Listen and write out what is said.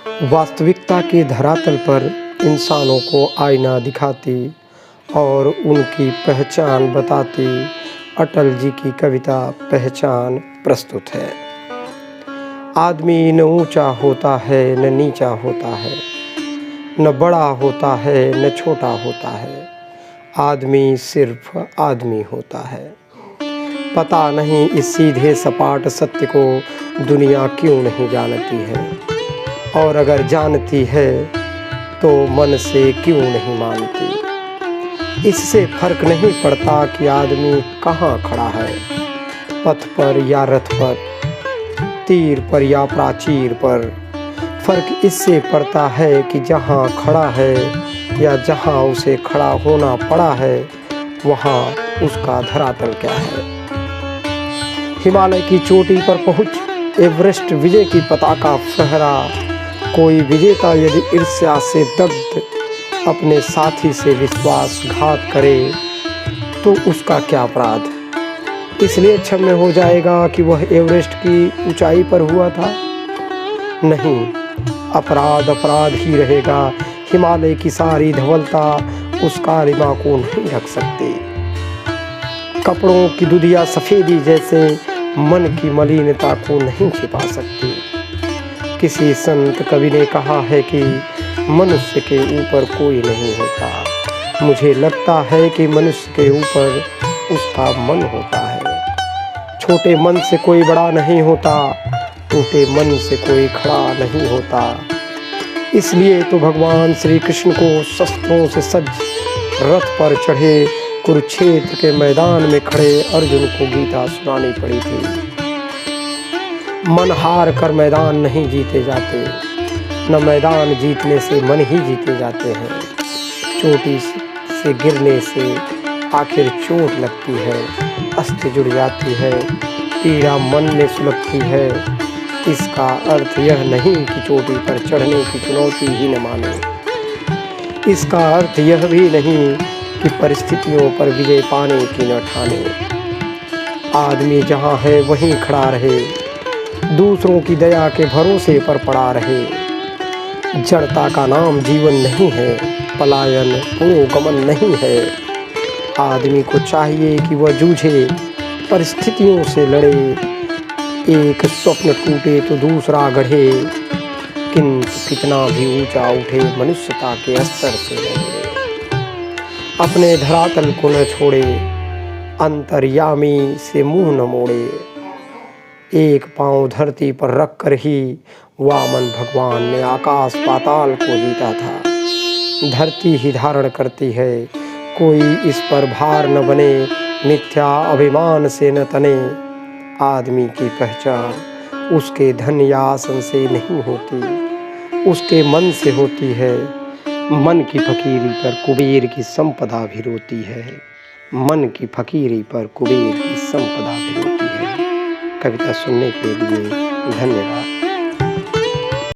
वास्तविकता के धरातल पर इंसानों को आईना दिखाती और उनकी पहचान बताती अटल जी की कविता पहचान प्रस्तुत है। आदमी न ऊंचा होता है न नीचा होता है, न बड़ा होता है न छोटा होता है, आदमी सिर्फ आदमी होता है। पता नहीं इस सीधे सपाट सत्य को दुनिया क्यों नहीं जानती है, और अगर जानती है तो मन से क्यों नहीं मानती। इससे फर्क नहीं पड़ता कि आदमी कहाँ खड़ा है, पथ पर या रथ पर, तीर पर या प्राचीर पर। फर्क इससे पड़ता है कि जहाँ खड़ा है या जहाँ उसे खड़ा होना पड़ा है, वहाँ उसका धरातल क्या है। हिमालय की चोटी पर पहुँच एवरेस्ट विजय की पताका फहरा कोई विजेता यदि ईर्ष्या से दग्ध अपने साथी से विश्वासघात करे तो उसका क्या अपराध। इसलिए क्षम्य हो जाएगा कि वह एवरेस्ट की ऊंचाई पर हुआ था? नहीं, अपराध अपराध ही रहेगा। हिमालय की सारी धवलता उस कालिमा को नहीं ढक सकती। कपड़ों की दुधिया सफेदी जैसे मन की मलिनता को नहीं छिपा सकती। किसी संत कवि ने कहा है कि मनुष्य के ऊपर कोई नहीं होता। मुझे लगता है कि मनुष्य के ऊपर उसका मन होता है। छोटे मन से कोई बड़ा नहीं होता, टूटे मन से कोई खड़ा नहीं होता। इसलिए तो भगवान श्री कृष्ण को शस्त्रों से सज्ज रथ पर चढ़े कुरुक्षेत्र के मैदान में खड़े अर्जुन को गीता सुनानी पड़ी थी। मन हार कर मैदान नहीं जीते जाते, न मैदान जीतने से मन ही जीते जाते हैं। चोटी से गिरने से आखिर चोट लगती है, अस्थि जुड़ जाती है, पीड़ा मन में सुलगती है। इसका अर्थ यह नहीं कि चोटी पर चढ़ने की चुनौती ही न माने। इसका अर्थ यह भी नहीं कि परिस्थितियों पर विजय पाने की न ठाने। आदमी जहाँ है वहीं खड़ा रहे, दूसरों की दया के भरोसे पर पड़ा रहे। जड़ता का नाम जीवन नहीं है, पलायन पुरोगमन नहीं है। आदमी को चाहिए कि वह जूझे, परिस्थितियों से लड़े। एक स्वप्न टूटे तो दूसरा गढ़े, किंतु कितना भी ऊंचा उठे मनुष्यता के स्तर से लड़े। अपने धरातल को न छोड़े, अंतर्यामी से मुंह न मोड़े। एक पांव धरती पर रख कर ही वामन भगवान ने आकाश पाताल को जीता था। धरती ही धारण करती है, कोई इस पर भार न बने, मिथ्या अभिमान से न तने। आदमी की पहचान उसके धन या आसन से नहीं होती, उसके मन से होती है। मन की फकीरी पर कुबेर की संपदा भी रोती है। मन की फकीरी पर कुबेर की संपदा भी रोती है। कविता सुनने के लिए धन्यवाद।